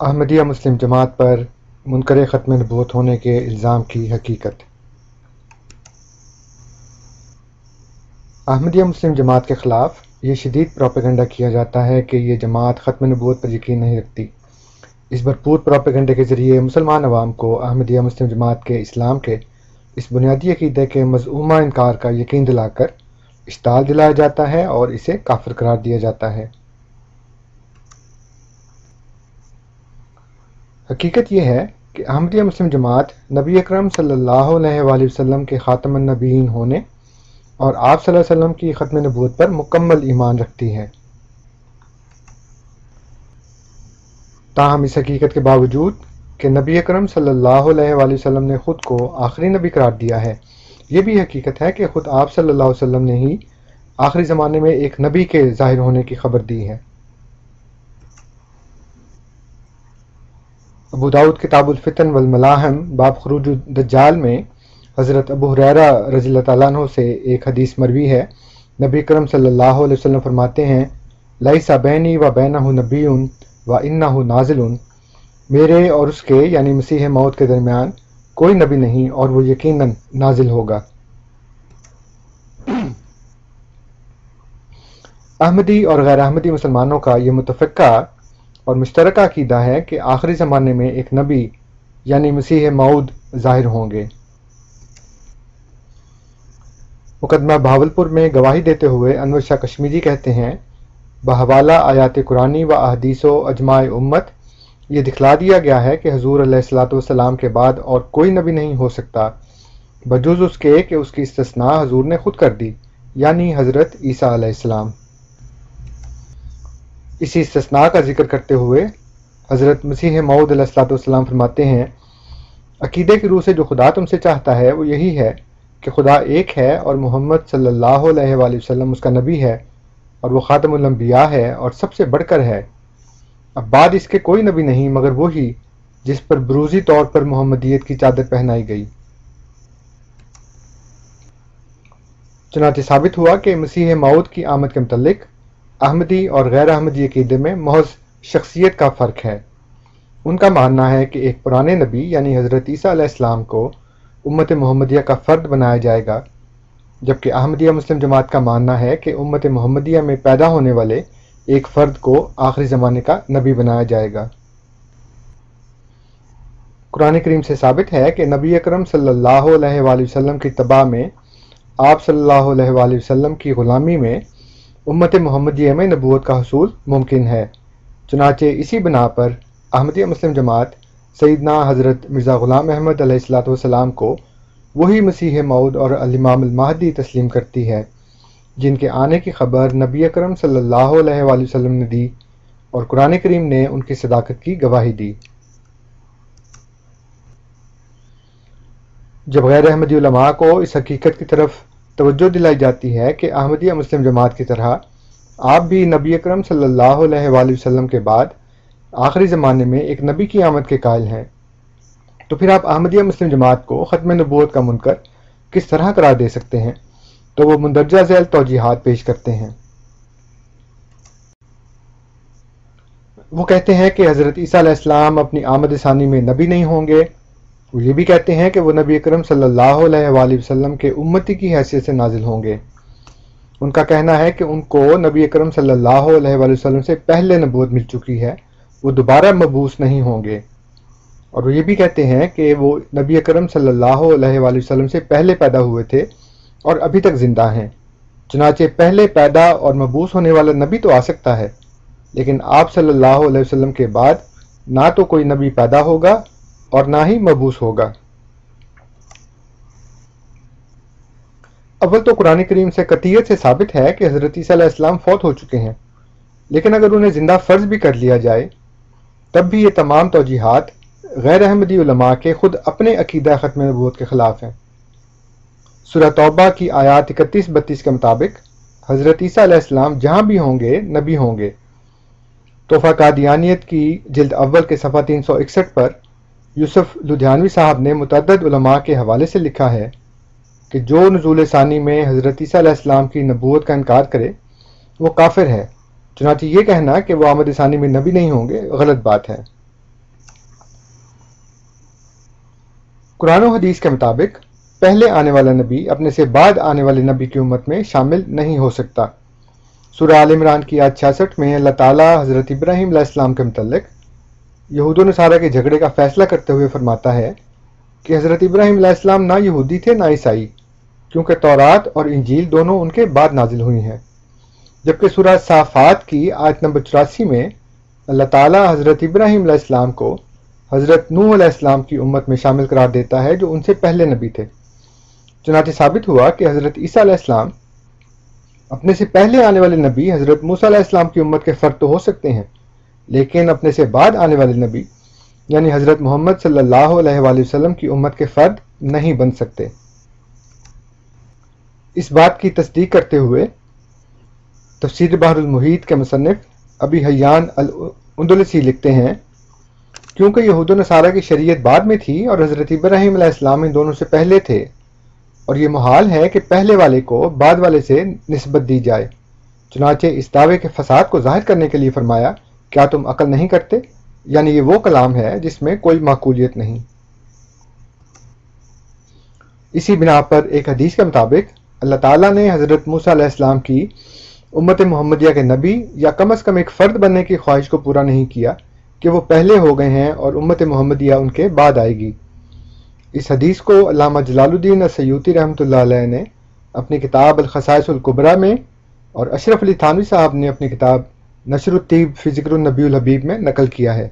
احمدیہ مسلم جماعت پر منکر ختم نبوت ہونے کے الزام کی حقیقت۔ احمدیہ مسلم جماعت کے خلاف یہ شدید پروپیگنڈا کیا جاتا ہے کہ یہ جماعت ختم نبوت پر یقین نہیں رکھتی۔ اس بھرپور پروپیگنڈے کے ذریعے مسلمان عوام کو احمدیہ مسلم جماعت کے اسلام کے اس بنیادی عقیدے کے مزعومہ انکار کا یقین دلا کر اشتعال دلایا جاتا ہے اور اسے کافر قرار دیا جاتا ہے۔ حقیقت یہ ہے کہ احمدیہ مسلم جماعت نبی اکرم صلی اللہ علیہ وآلہ وسلم کے خاتم النبیین ہونے اور آپ صلی اللہ علیہ وسلم کی ختم نبوت پر مکمل ایمان رکھتی ہے۔ تاہم اس حقیقت کے باوجود کہ نبی اکرم صلی اللہ علیہ وآلہ وسلم نے خود کو آخری نبی قرار دیا ہے، یہ بھی حقیقت ہے کہ خود آپ صلی اللہ علیہ وسلم نے ہی آخری زمانے میں ایک نبی کے ظاہر ہونے کی خبر دی ہے۔ ابو داؤد کتاب الفتن والملاحم باب خروج الدجال میں حضرت ابو ہریرہ رضی اللہ تعالیٰ عنہ سے ایک حدیث مروی ہے۔ نبی کرم صلی اللہ علیہ وسلم فرماتے ہیں، لیس بینی و بینہ نبی و انہ نازل، میرے اور اس کے یعنی مسیح موعود کے درمیان کوئی نبی نہیں اور وہ یقیناً نازل ہوگا۔ احمدی اور غیر احمدی مسلمانوں کا یہ متفقہ اور مشترکہ عقیدہ ہے کہ آخری زمانے میں ایک نبی یعنی مسیح موعود ظاہر ہوں گے۔ مقدمہ بہاولپور میں گواہی دیتے ہوئے انور شاہ کشمیری کہتے ہیں، بحوالہ آیات قرآنی و احادیث و اجماع امت یہ دکھلا دیا گیا ہے کہ حضور علیہ الصلوۃ والسلام کے بعد اور کوئی نبی نہیں ہو سکتا بجز اس کے کہ اس کی استثناء حضور نے خود کر دی، یعنی حضرت عیسیٰ علیہ السلام۔ اسی استثناء کا ذکر کرتے ہوئے حضرت مسیح موعود علیہ الصلوۃ والسلام فرماتے ہیں، عقیدے کی روح سے جو خدا تم سے چاہتا ہے وہ یہی ہے کہ خدا ایک ہے اور محمد صلی اللہ علیہ وآلہ وسلم اس کا نبی ہے اور وہ خاتم الانبیاء ہے اور سب سے بڑھ کر ہے۔ اب بعد اس کے کوئی نبی نہیں مگر وہی جس پر بروزی طور پر محمدیت کی چادر پہنائی گئی۔ چنانچہ ثابت ہوا کہ مسیح موعود کی آمد کے متعلق احمدی اور غیر احمدی عقیدے میں محض شخصیت کا فرق ہے۔ ان کا ماننا ہے کہ ایک پرانے نبی یعنی حضرت عیسیٰ علیہ السلام کو امت محمدیہ کا فرد بنایا جائے گا، جبکہ احمدیہ مسلم جماعت کا ماننا ہے کہ امت محمدیہ میں پیدا ہونے والے ایک فرد کو آخری زمانے کا نبی بنایا جائے گا۔ قرآن کریم سے ثابت ہے کہ نبی اکرم صلی اللہ علیہ وآلہ وسلم کی اتباع میں، آپ صلی اللہ علیہ وآلہ وسلم کی غلامی میں امت محمدیہ میں نبوت کا حصول ممکن ہے۔ چنانچہ اسی بنا پر احمدیہ مسلم جماعت سیدنا حضرت مرزا غلام احمد علیہ الصلوۃ والسلام کو وہی مسیح موعود اور الامام المہدی تسلیم کرتی ہے جن کے آنے کی خبر نبی اکرم صلی اللہ علیہ وآلہ وسلم نے دی اور قرآن کریم نے ان کی صداقت کی گواہی دی۔ جب غیر احمدی علماء کو اس حقیقت کی طرف توجہ دلائی جاتی ہے کہ احمدیہ مسلم جماعت کی طرح آپ بھی نبی اکرم صلی اللہ علیہ وآلہ وسلم کے بعد آخری زمانے میں ایک نبی کی آمد کے قائل ہیں، تو پھر آپ احمدیہ مسلم جماعت کو ختم نبوت کا منکر کس طرح قرار دے سکتے ہیں؟ تو وہ مندرجہ ذیل توجیحات پیش کرتے ہیں۔ وہ کہتے ہیں کہ حضرت عیسیٰ علیہ السلام اپنی آمد ثانی میں نبی نہیں ہوں گے۔ وہ یہ بھی کہتے ہیں کہ وہ نبی اکرم صلی اللہ علیہ وآلہ وسلم کے امتی کی حیثیت سے نازل ہوں گے۔ ان کا کہنا ہے کہ ان کو نبی اکرم صلی اللہ علیہ وآلہ وسلم سے پہلے نبوت مل چکی ہے، وہ دوبارہ مبعوث نہیں ہوں گے۔ اور وہ یہ بھی کہتے ہیں کہ وہ نبی اکرم صلی اللہ علیہ وآلہ وسلم سے پہلے پیدا ہوئے تھے اور ابھی تک زندہ ہیں۔ چنانچہ پہلے پیدا اور مبعوث ہونے والا نبی تو آ سکتا ہے، لیکن آپ صلی اللہ علیہ وسلم کے بعد نہ تو کوئی نبی پیدا ہوگا اور نہ ہی مبعوث ہوگا۔ اول تو قرآن کریم سے قطعیت سے ثابت ہے کہ حضرت عیسیٰ علیہ السلام فوت ہو چکے ہیں، لیکن اگر انہیں زندہ فرض بھی کر لیا جائے تب بھی یہ تمام توجیحات غیر احمدی علماء کے خود اپنے عقیدہ ختم نبوت کے خلاف ہیں۔ سورہ توبہ کی آیات 31-32 کے مطابق حضرت عیسیٰ علیہ السلام جہاں بھی ہوں گے نبی ہوں گے۔ تحفہ قادیانیت کی جلد اول کے صفحہ 361 پر یوسف لدھیانوی صاحب نے متعدد علماء کے حوالے سے لکھا ہے کہ جو نزول ثانی میں حضرت عیسیٰ علیہ السلام کی نبوت کا انکار کرے وہ کافر ہے۔ چنانچہ یہ کہنا کہ وہ آمد ثانی میں نبی نہیں ہوں گے غلط بات ہے۔ قرآن و حدیث کے مطابق پہلے آنے والا نبی اپنے سے بعد آنے والے نبی کی امت میں شامل نہیں ہو سکتا۔ سورہ آل عمران کی آیت 66 میں اللہ تعالیٰ حضرت ابراہیم علیہ السلام کے متعلق یہود و نصارہ کے جھگڑے کا فیصلہ کرتے ہوئے فرماتا ہے کہ حضرت ابراہیم علیہ السلام نہ یہودی تھے نہ عیسائی، کیونکہ تورات اور انجیل دونوں ان کے بعد نازل ہوئی ہیں۔ جبکہ سورہ صافات کی آیت نمبر 84 میں اللہ تعالیٰ حضرت ابراہیم علیہ السلام کو حضرت نوح علیہ السلام کی امت میں شامل قرار دیتا ہے جو ان سے پہلے نبی تھے۔ چنانچہ ثابت ہوا کہ حضرت عیسیٰ علیہ السلام اپنے سے پہلے آنے والے نبی حضرت موسیٰ علیہ السلام کی امت کے فرد تو ہو سکتے ہیں، لیکن اپنے سے بعد آنے والے نبی یعنی حضرت محمد صلی اللہ علیہ وآلہ وسلم کی امت کے فرد نہیں بن سکتے۔ اس بات کی تصدیق کرتے ہوئے تفسیر بحر المحیط کے مصنف ابی حیان الاندلسی لکھتے ہیں، کیونکہ یہود و نصارہ کی شریعت بعد میں تھی اور حضرت ابراہیم علیہ السلام ان دونوں سے پہلے تھے، اور یہ محال ہے کہ پہلے والے کو بعد والے سے نسبت دی جائے۔ چنانچہ اس دعوے کے فساد کو ظاہر کرنے کے لیے فرمایا، کیا تم عقل نہیں کرتے؟ یعنی یہ وہ کلام ہے جس میں کوئی معقولیت نہیں۔ اسی بنا پر ایک حدیث کے مطابق اللہ تعالیٰ نے حضرت موسیٰ علیہ السلام کی امت محمدیہ کے نبی یا کم از کم ایک فرد بننے کی خواہش کو پورا نہیں کیا کہ وہ پہلے ہو گئے ہیں اور امت محمدیہ ان کے بعد آئے گی۔ اس حدیث کو علامہ جلال الدین السیوطی رحمۃ اللہ علیہ نے اپنی کتاب الخصائص الکبریٰ میں اور اشرف علی تھانوی صاحب نے اپنی کتاب نشر الطیب فی ذکر النبی الحبیب میں نقل کیا ہے۔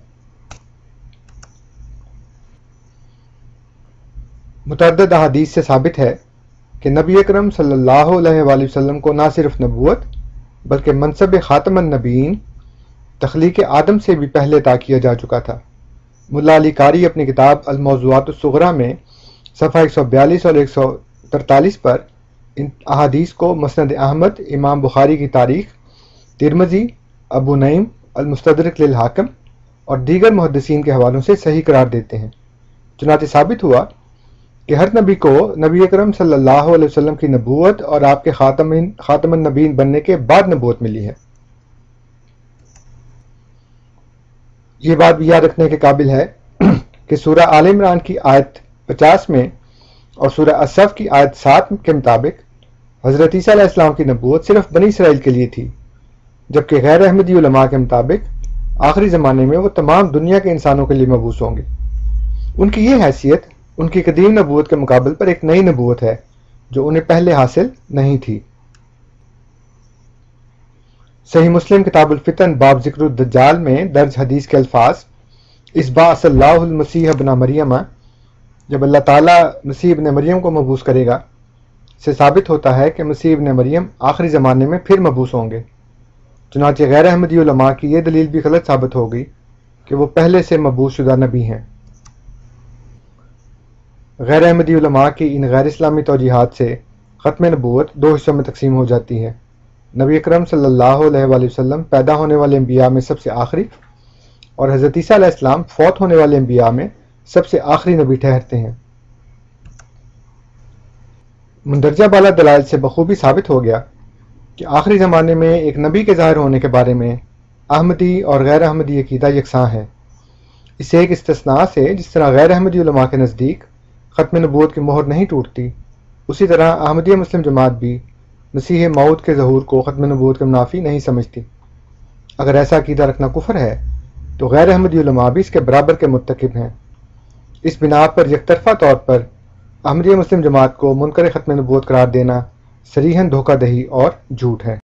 متعدد احادیث سے ثابت ہے کہ نبی اکرم صلی اللہ علیہ وآلہ وسلم کو نہ صرف نبوت بلکہ منصب خاتم النبیین تخلیق آدم سے بھی پہلے عطا کیا جا چکا تھا۔ ملا علی قاری اپنی کتاب الموضوعات الصغریٰ میں صفحہ 142 اور 143 پر ان احادیث کو مسند احمد، امام بخاری کی تاریخ، ترمذی، ابو نعیم المستدرک للحاکم اور دیگر محدثین کے حوالوں سے صحیح قرار دیتے ہیں۔ چنانچہ ثابت ہوا کہ ہر نبی کو نبی اکرم صلی اللہ علیہ وسلم کی نبوت اور آپ کے خاتم النبیین بننے کے بعد نبوت ملی ہے۔ یہ بات بھی یاد رکھنے کے قابل ہے کہ سورہ آل عمران کی آیت 50 میں اور سورہ الصف کی آیت 7 کے مطابق حضرت عیسیٰ علیہ السلام کی نبوت صرف بنی اسرائیل کے لیے تھی، جبکہ غیر احمدی علماء کے مطابق آخری زمانے میں وہ تمام دنیا کے انسانوں کے لیے مبعوث ہوں گے۔ ان کی یہ حیثیت ان کی قدیم نبوت کے مقابل پر ایک نئی نبوت ہے جو انہیں پہلے حاصل نہیں تھی۔ صحیح مسلم کتاب الفتن باب ذکر الدجال میں درج حدیث کے الفاظ اس بعث اللہ المسیح ابن مریم، جب اللہ تعالیٰ مسیح ابن مریم کو مبعوث کرے گا، سے ثابت ہوتا ہے کہ مسیح ابن مریم آخری زمانے میں پھر مبعوث ہوں گے۔ چنانچہ غیر احمدی علماء کی یہ دلیل بھی غلط ثابت ہو گئی کہ وہ پہلے سے مبعوث شدہ نبی ہیں۔ غیر احمدی علماء کی ان غیر اسلامی توجیحات سے ختم نبوت دو حصوں میں تقسیم ہو جاتی ہے۔ نبی اکرم صلی اللہ علیہ وآلہ وسلم پیدا ہونے والے انبیاء میں سب سے آخری، اور حضرت عیسیٰ علیہ السلام فوت ہونے والے انبیاء میں سب سے آخری نبی ٹھہرتے ہیں۔ مندرجہ بالا دلائل سے بخوبی ثابت ہو گیا کہ آخری زمانے میں ایک نبی کے ظاہر ہونے کے بارے میں احمدی اور غیر احمدی عقیدہ یکساں ہے۔ اسے ایک استثناء سے جس طرح غیر احمدی علماء کے نزدیک ختم نبوت کی مہر نہیں ٹوٹتی، اسی طرح احمدیہ مسلم جماعت بھی مسیح موعود کے ظہور کو ختم نبوت کے منافی نہیں سمجھتی۔ اگر ایسا عقیدہ رکھنا کفر ہے تو غیر احمدی علماء بھی اس کے برابر کے مرتکب ہیں۔ اس بنا پر یک طرفہ طور پر احمدیہ مسلم جماعت کو منکر ختم نبوت قرار دینا صریحاً دھوکہ دہی اور جھوٹ ہے۔